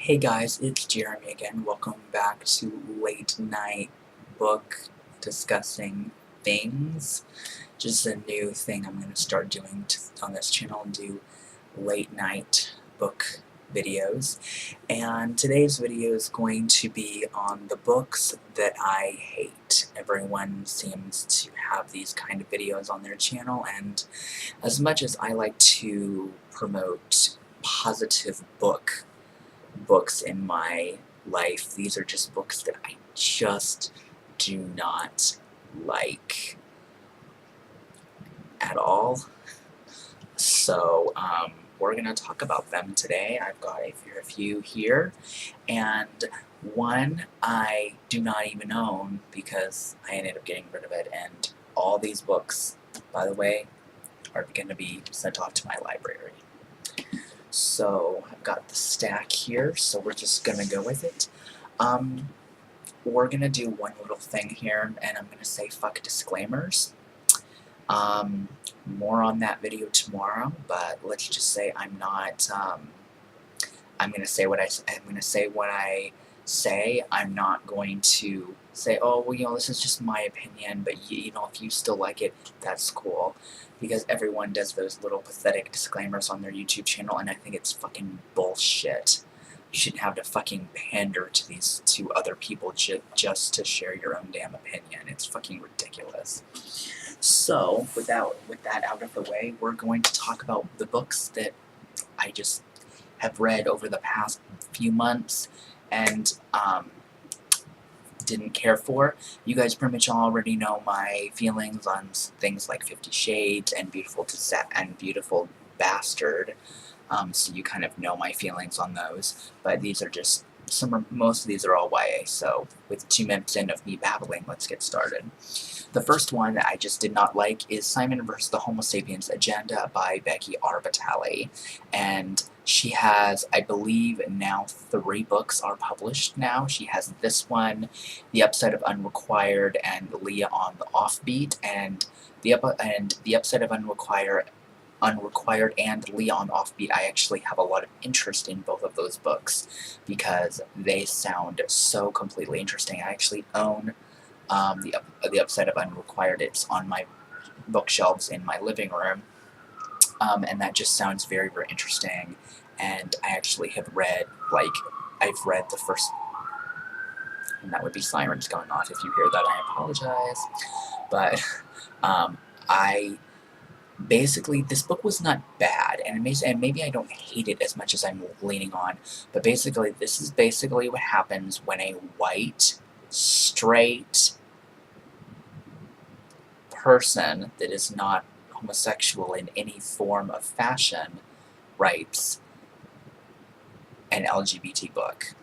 Hey guys, it's Jeremy again. Welcome back to Late Night Book Discussing Things. Just a new thing I'm going to start doing on this channel, do late night book videos. And today's video is going to be on the books that I hate. Everyone seems to have these kind of videos on their channel, and as much as I like to promote positive books in my life, these are just books that I just do not like at all. So we're going to talk about them today. I've got a few here, and one I do not even own because I ended up getting rid of it, and all these books, by the way, are going to be sent off to my library. So I've got the stack here, so we're just gonna go with it. We're gonna do one little thing here, and I'm gonna say fuck disclaimers. More on that video tomorrow, but let's just say I'm not. I'm gonna say what I say. I'm not going to say, oh, well, this is just my opinion, but if you still like it, that's cool. Because everyone does those little pathetic disclaimers on their YouTube channel, and I think it's fucking bullshit. You shouldn't have to fucking pander to other people just to share your own damn opinion. It's fucking ridiculous. So, with that out of the way, we're going to talk about the books that I just have read over the past few months and didn't care for. You guys pretty much already know my feelings on things like 50 Shades and Beautiful Bastard, so you kind of know my feelings on those. But these are just most of these are all YA. So with 2 minutes in of me babbling, let's get started. The first one that I just did not like is Simon vs. the Homo Sapiens Agenda by Becky R. Vitale, and she has, I believe, now 3 books are published now. She has this one, The Upside of Unrequired, and Leah on the Offbeat, and the Upside of Unrequired and Leah on Offbeat. I actually have a lot of interest in both of those books because they sound so completely interesting. I actually own the Upside of Unrequired. It's on my bookshelves in my living room, and that just sounds very, very interesting. And I actually have read, I've read the first, and that would be sirens going off. If you hear that, I apologize. But basically, this book was not bad, and maybe I don't hate it as much as I'm leaning on, but basically, this is basically what happens when a white, straight person that is not homosexual in any form of fashion writes an LGBT book.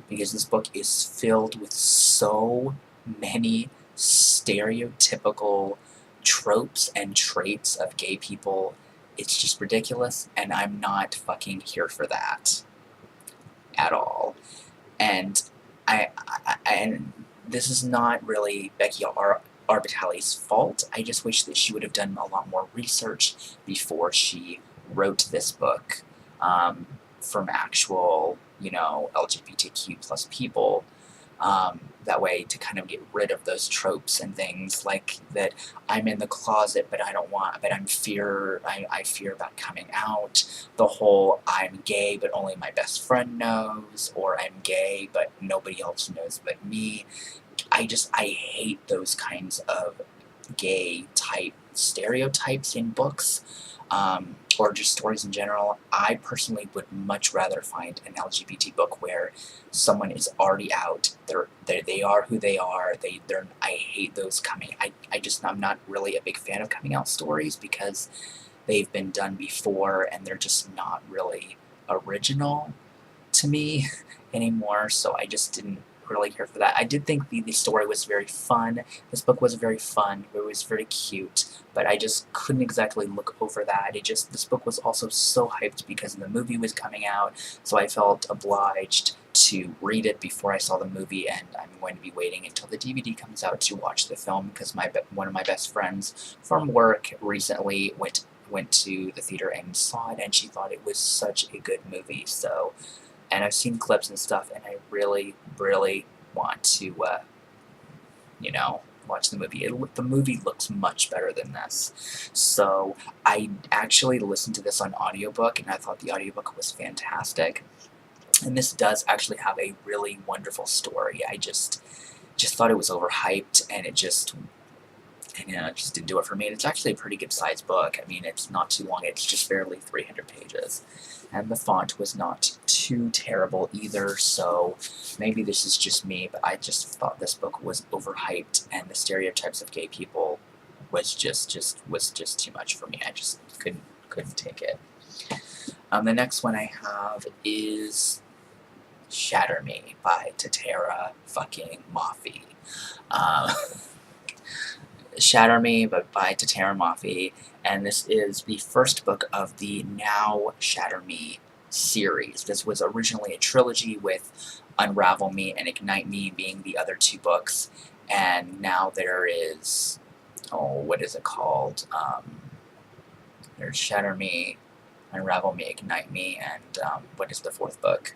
Because this book is filled with so many stereotypical tropes and traits of gay people. It's just ridiculous, and I'm not fucking here for that at all. And and this is not really Becky R. Vitale's fault. I just wish that she would have done a lot more research before she wrote this book, from actual, LGBTQ plus people. That way, to kind of get rid of those tropes and things like that. I'm in the closet, but I fear about coming out. The whole I'm gay, but only my best friend knows, or I'm gay, but nobody else knows but me. I hate those kinds of gay type stereotypes in books, or just stories in general. I personally would much rather find an LGBT book where someone is already out. They are who they are. I hate those I'm not really a big fan of coming out stories because they've been done before and they're just not really original to me anymore. So I just didn't really care for that. I did think the story was very fun. This book was very fun. It was very cute, but I just couldn't exactly look over that. This book was also so hyped because the movie was coming out, so I felt obliged to read it before I saw the movie, and I'm going to be waiting until the DVD comes out to watch the film because one of my best friends from work recently went to the theater and saw it, and she thought it was such a good movie. So and I've seen clips and stuff, and I really, really want to, watch the movie. The movie looks much better than this. So I actually listened to this on audiobook, and I thought the audiobook was fantastic. And this does actually have a really wonderful story. I just thought it was overhyped, and it just didn't do it for me. And it's actually a pretty good sized book. I mean, it's not too long. It's just barely 300 pages. And the font was not too terrible either, so maybe this is just me, but I just thought this book was overhyped, and the stereotypes of gay people was just too much for me. I just couldn't take it. The next one I have is Shatter Me by Tatera fucking Mafi. Shatter Me by Tatera Mafi, and this is the first book of the now Shatter Me series. This was originally a trilogy with Unravel Me and Ignite Me being the other two books, and now there is, what is it called? There's Shatter Me, Unravel Me, Ignite Me, and what is the fourth book?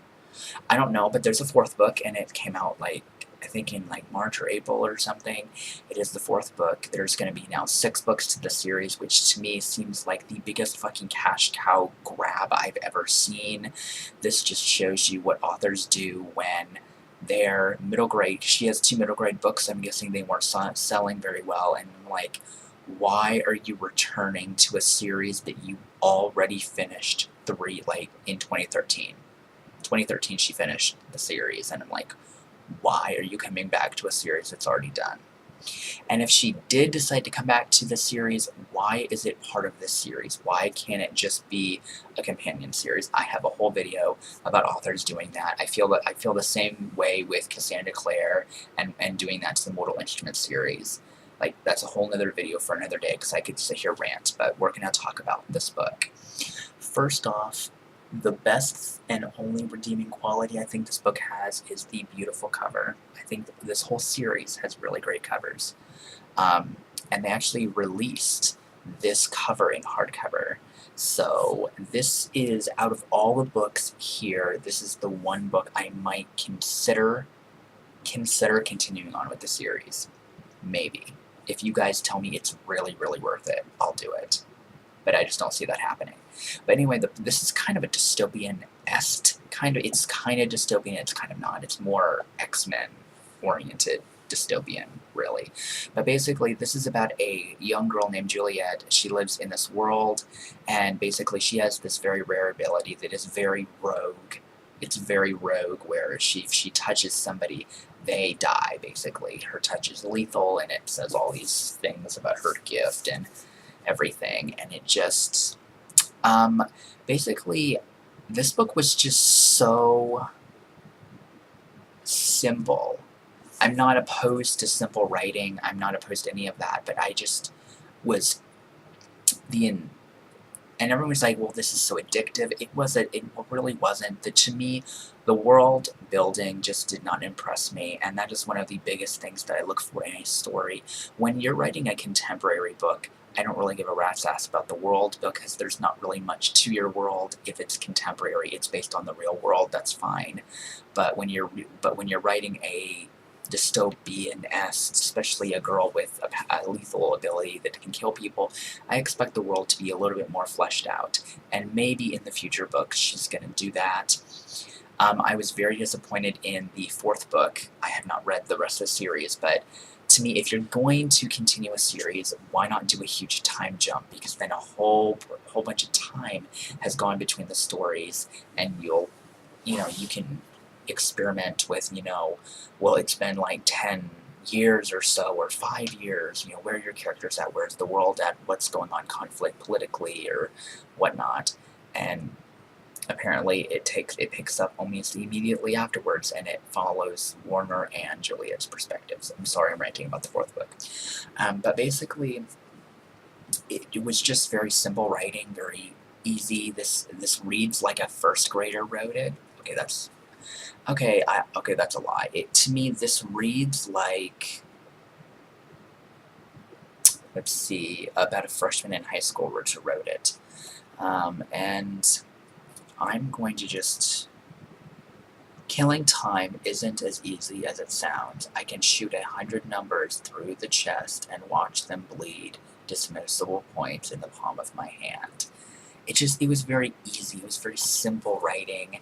I don't know, but there's a fourth book, and it came out, I think in March or April or something. It is the fourth book. There's going to be now 6 books to the series, which to me seems like the biggest fucking cash cow grab I've ever seen. This just shows you what authors do when they're middle grade. She has 2 middle grade books. I'm guessing they weren't selling very well, and why are you returning to a series that you already finished in 2013? 2013 she finished the series, and I'm like, why are you coming back to a series that's already done? And if she did decide to come back to the series, why is it part of this series? Why can't it just be a companion series? I have a whole video about authors doing that. I feel the same way with Cassandra Clare and doing that to the Mortal Instruments series. That's a whole nother video for another day, because I could sit here rant, but we're going to talk about this book. First off, the best and only redeeming quality I think this book has is the beautiful cover. I think this whole series has really great covers. And they actually released this cover in hardcover. So this is, out of all the books here, this is the one book I might consider continuing on with the series. Maybe. If you guys tell me it's really, really worth it, I'll do it. But I just don't see that happening. But anyway, this is kind of a dystopian-esque, it's kind of dystopian, it's kind of not. It's more X-Men oriented dystopian, really. But basically, this is about a young girl named Juliet. She lives in this world, and basically she has this very rare ability that is very rogue. It's very rogue, where if she touches somebody, they die, basically. Her touch is lethal, and it says all these things about her gift and everything, and it just, basically, this book was just so simple. I'm not opposed to simple writing, I'm not opposed to any of that, but I just was, and everyone was like, well, this is so addictive. It really wasn't. To me, the world building just did not impress me, and that is one of the biggest things that I look for in a story. When you're writing a contemporary book, I don't really give a rat's ass about the world, because there's not really much to your world. If it's contemporary, it's based on the real world, that's fine. But when you're writing a dystopian-esque, especially a girl with a lethal ability that can kill people, I expect the world to be a little bit more fleshed out. And maybe in the future books she's going to do that. I was very disappointed in the 4th book. I have not read the rest of the series, but to me, if you're going to continue a series, why not do a huge time jump? Because then a whole bunch of time has gone between the stories, and you can experiment with, well, it's been 10 years or so, or 5 years, where are your characters at, where's the world at, what's going on conflict politically or whatnot, and apparently it picks up almost immediately afterwards, and it follows Warner and Juliet's perspectives. I'm sorry I'm ranting about the 4th book. But basically, it was just very simple writing, very easy. This reads like a 1st grader wrote it. Okay, that's a lie. To me, this reads like, let's see, about a freshman in high school wrote it. And I'm going to just Killing time isn't as easy as it sounds. I can shoot 100 numbers through the chest and watch them bleed dismissible points in the palm of my hand. It was very easy. It was very simple writing.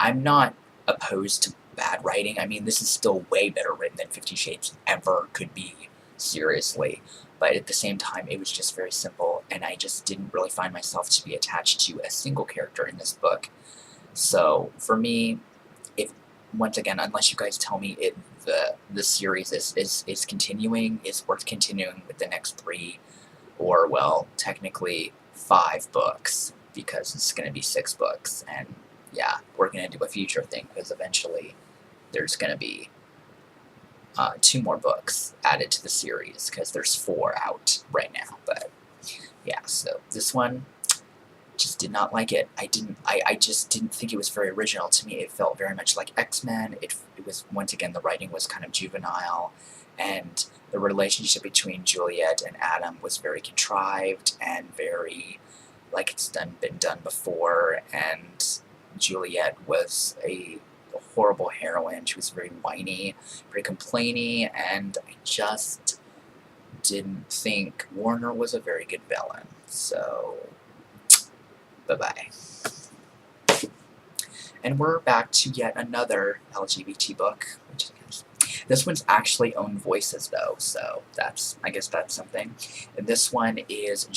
I'm not opposed to bad writing. I mean, this is still way better written than 50 Shades ever could be, seriously. But at the same time, it was just very simple, and I just didn't really find myself to be attached to a single character in this book. So, for me, if, once again, unless you guys tell me the series is continuing, is worth continuing with the next 3, or, well, technically 5 books, because it's going to be 6 books, and yeah, we're going to do a future thing, because eventually there's going to be 2 more books added to the series, because there's 4 out right now, but yeah, so this one, just did not like it. I just didn't think it was very original. To me, it felt very much like X-Men. It was, once again, the writing was kind of juvenile, and the relationship between Juliet and Adam was very contrived and very like it's been done before, and Juliet was a horrible heroine. She was very whiny, very complainy, and I just didn't think Warner was a very good villain. So, bye-bye. And we're back to yet another LGBT book, which this one's actually own voices though, so I guess that's something. And this one is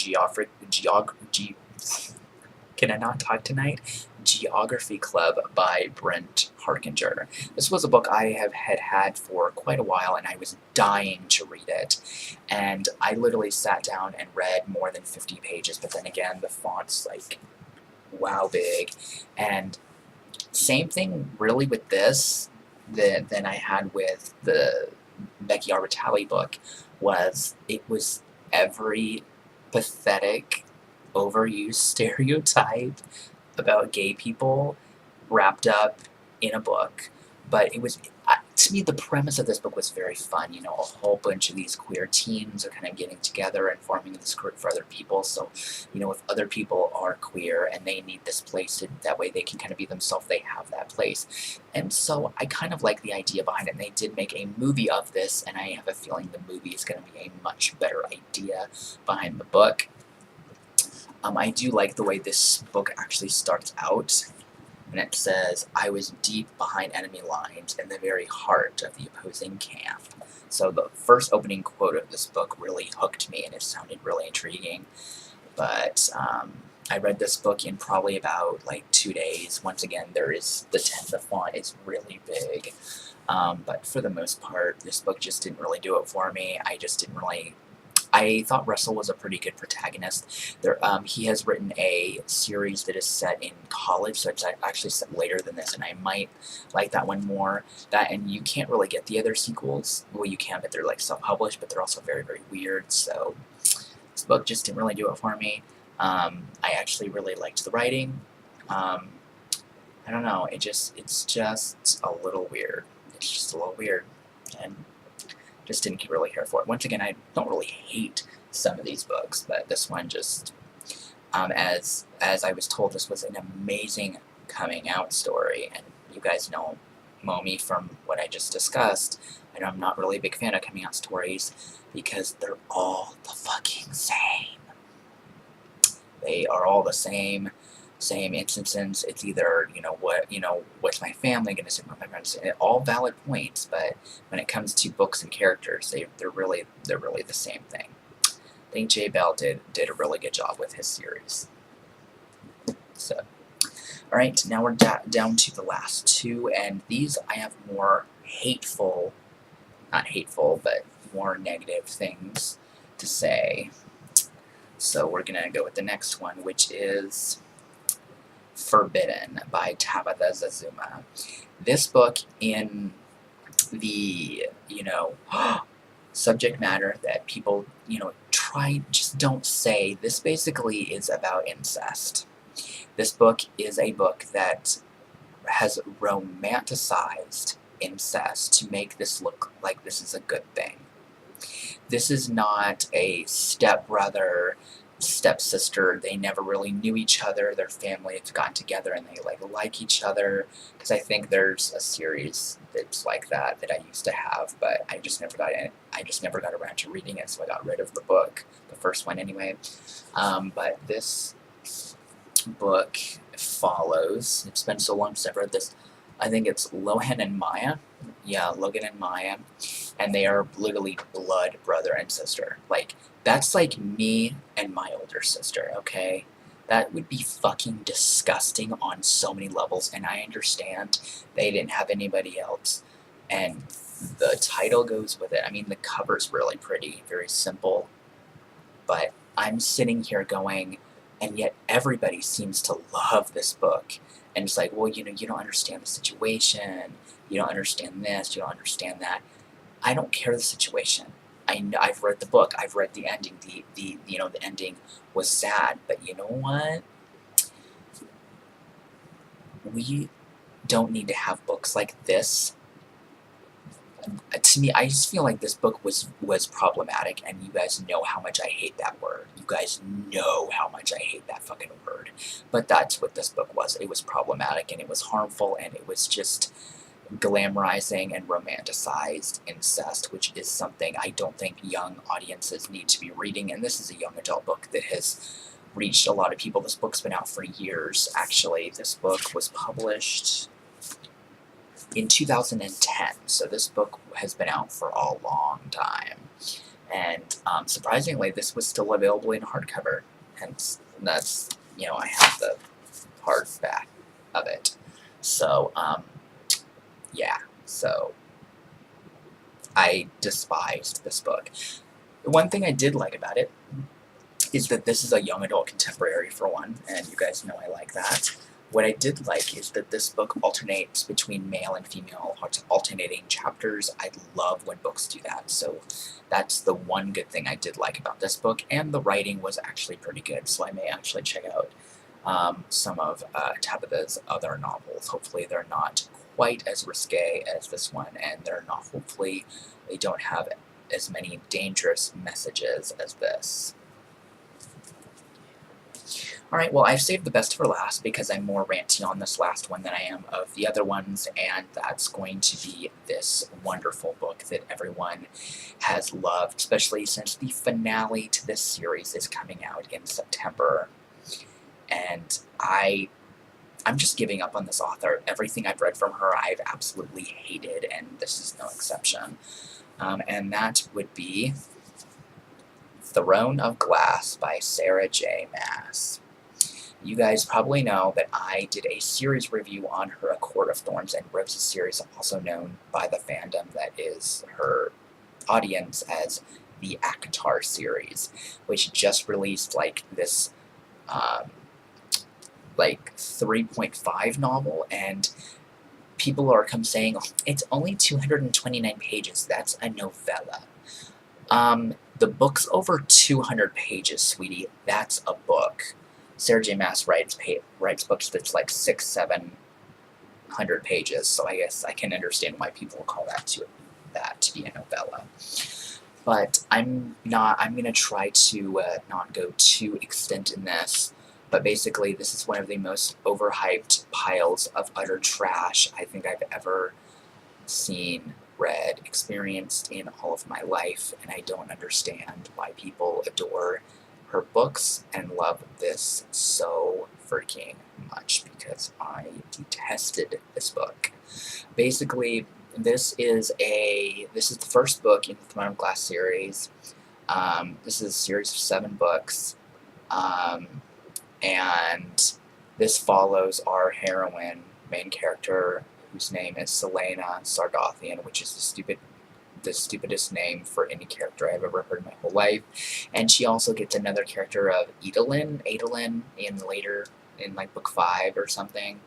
can I not talk tonight? Geography Club by Brent Harkinger. This was a book I had for quite a while, and I was dying to read it. And I literally sat down and read more than 50 pages, but then again, the font's like, wow big. And same thing really with this than I had with the Becky R. Vitale book, it was every pathetic, overused stereotype about gay people wrapped up in a book. But it was, to me, the premise of this book was very fun. You know, a whole bunch of these queer teens are kind of getting together and forming this group for other people. So, you know, if other people are queer and they need this place, that way they can kind of be themselves, they have that place. And so I kind of like the idea behind it. And they did make a movie of this, and I have a feeling the movie is going to be a much better idea behind the book. I do like the way this book actually starts out, and it says, I was deep behind enemy lines in the very heart of the opposing camp. So the first opening quote of this book really hooked me, and it sounded really intriguing. But I read this book in probably about like 2 days. Once again, the font is really big. But for the most part, this book just didn't really do it for me. I thought Russell was a pretty good protagonist. He has written a series that is set in college, so it's actually set later than this, and I might like that one more. And you can't really get the other sequels. Well, you can, but they're like self-published, but they're also very, very weird, so this book just didn't really do it for me. I actually really liked the writing. I don't know, it's just a little weird. It's just a little weird, and just didn't really care for it. Once again, I don't really hate some of these books, but this one just, as I was told, this was an amazing coming out story, and you guys know me from what I just discussed, and I'm not really a big fan of coming out stories because they're all the fucking same. They are all the same instances. It's either, what's my family going to say, what my friends say, all valid points, but when it comes to books and characters, they're really the same thing. I think J. Bell did a really good job with his series. So, alright, now we're down to the last 2, and these I have more not hateful, but more negative things to say. So we're going to go with the next one, which is Forbidden by Tabitha Zazuma. This book, in the, subject matter that people, just don't say, this basically is about incest. This book is a book that has romanticized incest to make this look like this is a good thing. This is not a stepbrother stepsister, they never really knew each other. Their family had gotten together and they like each other. Because I think there's a series that's like that I used to have, but I just never got in. I just never got around to reading it, so I got rid of the book, the first one anyway. But this book follows. It's been so long since I've read this. I think it's Lohan and Maya. Yeah, Logan and Maya. And they are literally blood brother and sister. Like, that's like me and my older sister, okay? That would be fucking disgusting on so many levels, and I understand they didn't have anybody else. And the title goes with it. I mean, the cover's really pretty, very simple. But I'm sitting here going, and yet everybody seems to love this book. And it's like, well, you don't understand the situation. You don't understand this. You don't understand that. I don't care the situation. I've read the book. I've read the ending. The ending was sad. But you know what? We don't need to have books like this. To me, I just feel like this book was problematic, and you guys know how much I hate that word. You guys know how much I hate that fucking word. But that's what this book was. It was problematic, and it was harmful, and it was just glamorizing and romanticized incest, which is something I don't think young audiences need to be reading. And this is a young adult book that has reached a lot of people. This book's been out for years, actually. This book was published in 2010, so this book has been out for a long time. And surprisingly, this was still available in hardcover. Hence, that's, I have the hardback of it. So, yeah, so I despised this book. The one thing I did like about it is that this is a young adult contemporary, for one, and you guys know I like that. What I did like is that this book alternates between male and female, alternating chapters. I love when books do that, so that's the one good thing I did like about this book, and the writing was actually pretty good, so I may actually check out some of Tabitha's other novels. Hopefully they're not quite as risque as this one, and hopefully they don't have as many dangerous messages as this. Alright, well, I've saved the best for last because I'm more ranty on this last one than I am of the other ones, and that's going to be this wonderful book that everyone has loved, especially since the finale to this series is coming out in September. And I'm just giving up on this author. Everything I've read from her, I've absolutely hated, and this is no exception. And that would be Throne of Glass by Sarah J. Maas. You guys probably know that I did a series review on her A Court of Thorns and Roses series, also known by the fandom that is her audience as the ACOTAR series, which just released this 3.5 novel, and people are saying, oh, it's only 229 pages, that's a novella. The book's over 200 pages, sweetie. That's a book. Sarah J. Maas writes books that's like 600-700 pages, so I guess I can understand why people call that to be a novella. But I'm going to try to not go too extent in this, but basically this is one of the most overhyped piles of utter trash I think I've ever seen, read, experienced in all of my life, and I don't understand why people adore her books and love this so freaking much, because I detested this book. Basically, this is the first book in the Throne of Glass series. This is a series of 7 books, and this follows our heroine, main character, whose name is Selena Sargothian, which is the stupidest name for any character I've ever heard in my whole life. And she also gets another character of Adolin in book 5 or something.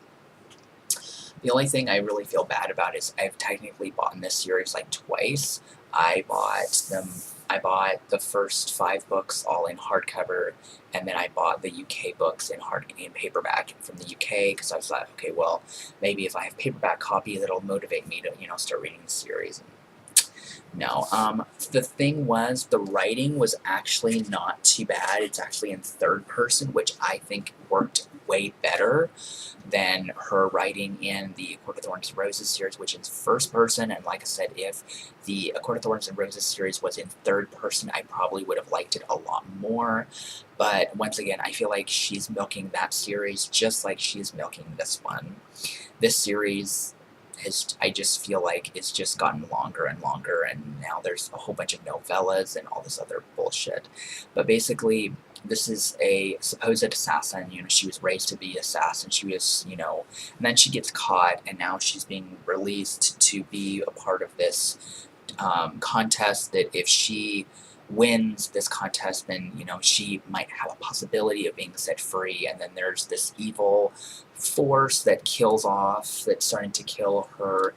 The only thing I really feel bad about is I've technically bought this series twice. I bought the first 5 books all in hardcover, and then I bought the UK books in paperback from the UK, because I was like, okay, well, maybe if I have paperback copy, that'll motivate me to, start reading the series. No. The thing was, the writing was actually not too bad. It's actually in third person, which I think worked way better than her writing in the A Court of Thorns and Roses series, which is first person. And like I said, if the A Court of Thorns and Roses series was in third person, I probably would have liked it a lot more. But once again, I feel like she's milking that series just like she's milking this one. This series has, I just feel like it's just gotten longer and longer, and now there's a whole bunch of novellas and all this other bullshit. But basically, this is a supposed assassin. You know, she was raised to be an assassin. She was, you know, and then she gets caught, and now she's being released to be a part of this contest. That if she wins this contest, then you know she might have a possibility of being set free. And then there's this evil force that kills off, that's starting to kill her,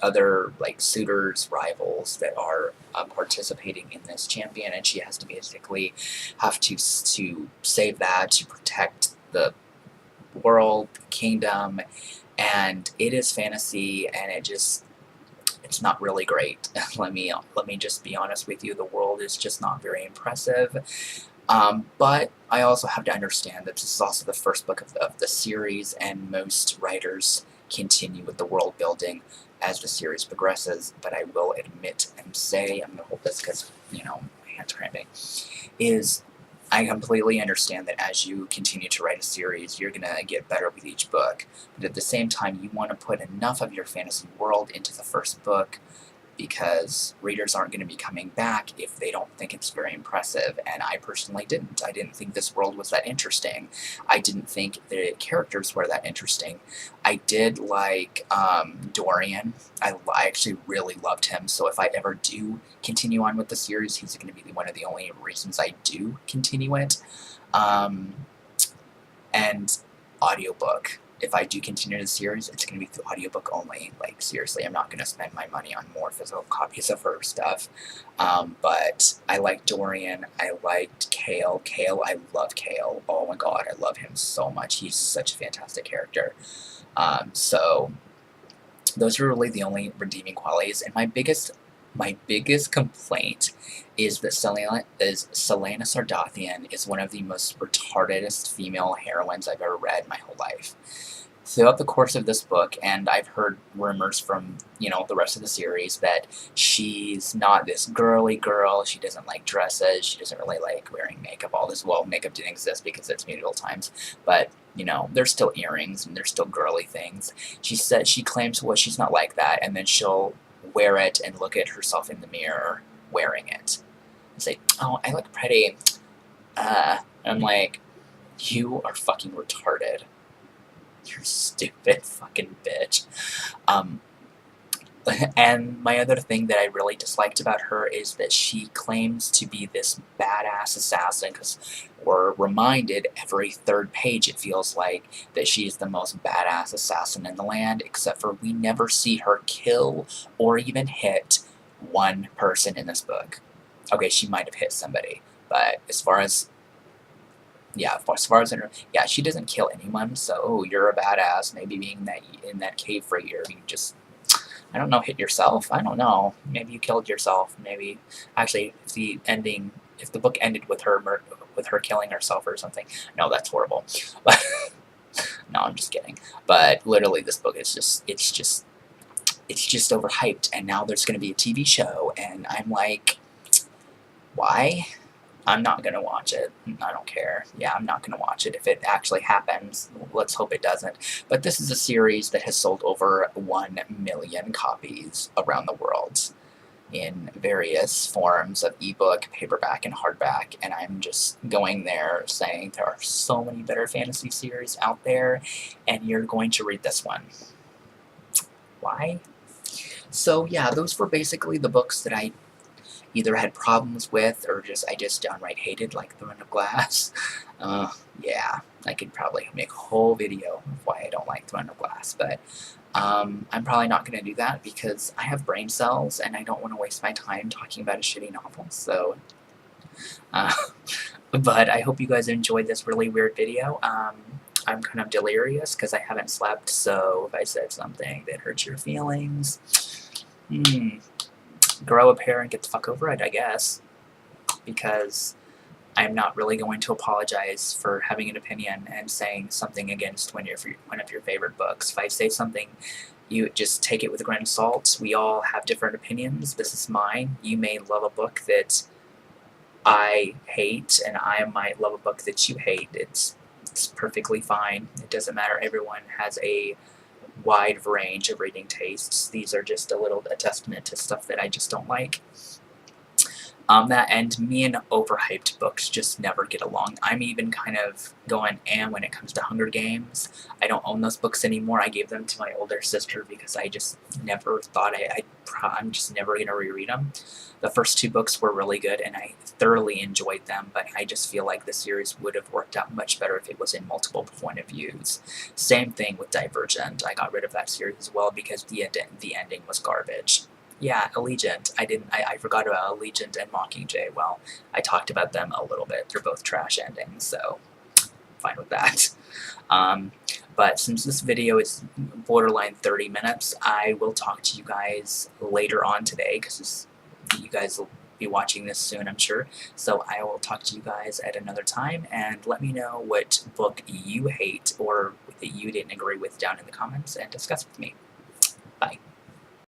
other like suitors, rivals that are participating in this champion, and she has to basically have to save that, to protect the world, kingdom, and it is fantasy, and it's not really great. let me just be honest with you. The world is just not very impressive. But I also have to understand that this is also the first book of the series, and most writers continue with the world building as the series progresses. But I will admit and say, I'm going to hold this because, you know, my hand's cramping, is I completely understand that as you continue to write a series, you're going to get better with each book. But at the same time, you want to put enough of your fantasy world into the first book, because readers aren't going to be coming back if they don't think it's very impressive, and I personally didn't. I didn't think this world was that interesting. I didn't think the characters were that interesting. I did like Dorian. I actually really loved him, so if I ever do continue on with the series, he's going to be one of the only reasons I do continue it. And audiobook. If I do continue the series, it's going to be through audiobook only. Like, seriously, I'm not going to spend my money on more physical copies of her stuff. But I like Dorian. I liked Kale. I love Kale. Oh my god, I love him so much. He's such a fantastic character. So, those are really the only redeeming qualities. And my biggest complaint is that Selena Sardathian is one of the most retardedest female heroines I've ever read in my whole life. Throughout the course of this book, and I've heard rumors from, you know, the rest of the series, that she's not this girly girl, she doesn't like dresses, she doesn't really like wearing makeup, all this. Well, makeup didn't exist because it's medieval times, but, you know, there's still earrings, and there's still girly things. She claims, well, she's not like that, and then she'll wear it and look at herself in the mirror wearing it and say, oh, I look pretty. I'm like, you are fucking retarded. You're a stupid fucking bitch. And my other thing that I really disliked about her is that she claims to be this badass assassin, because we're reminded every third page, it feels like, that she is the most badass assassin in the land, except for we never see her kill or even hit one person in this book. Okay, she might have hit somebody, but as far as she doesn't kill anyone, so oh, you're a badass. Maybe being that in that cave for a year, you just, I don't know, hit yourself. I don't know. Maybe you killed yourself. Maybe, actually, if the book ended with her killing herself or something, no, that's horrible. But no, I'm just kidding. But literally, this book is it's just overhyped, and now there's going to be a TV show, and I'm like, why? I'm not going to watch it. I don't care. Yeah, I'm not going to watch it if it actually happens. Let's hope it doesn't. But this is a series that has sold over 1 million copies around the world in various forms of ebook, paperback, and hardback. And I'm just going there saying there are so many better fantasy series out there, and you're going to read this one. Why? So yeah, those were basically the books that I either had problems with or I just downright hated, like Throne of Glass. Yeah, I could probably make a whole video of why I don't like Throne of Glass, but I'm probably not going to do that because I have brain cells and I don't want to waste my time talking about a shitty novel, so... but I hope you guys enjoyed this really weird video. I'm kind of delirious because I haven't slept, so if I said something that hurts your feelings, grow a pair and get the fuck over it, I guess. Because I'm not really going to apologize for having an opinion and saying something against one of your favorite books. If I say something, you just take it with a grain of salt. We all have different opinions. This is mine. You may love a book that I hate, and I might love a book that you hate. It's perfectly fine. It doesn't matter. Everyone has a wide range of reading tastes. These are just a testament to stuff that I just don't like. That and me and overhyped books just never get along. I'm even kind of going when it comes to Hunger Games. I don't own those books anymore. I gave them to my older sister because I just never thought I'm just never going to reread them. The first 2 books were really good and I thoroughly enjoyed them, but I just feel like the series would have worked out much better if it was in multiple point of views. Same thing with Divergent. I got rid of that series as well because the ending was garbage. Yeah, Allegiant. I forgot about Allegiant and Mockingjay. Well, I talked about them a little bit. They're both trash endings, so fine with that. But since this video is borderline 30 minutes, I will talk to you guys later on today, because you guys will be watching this soon, I'm sure. So I will talk to you guys at another time, and let me know what book you hate or that you didn't agree with down in the comments, and discuss with me. Bye.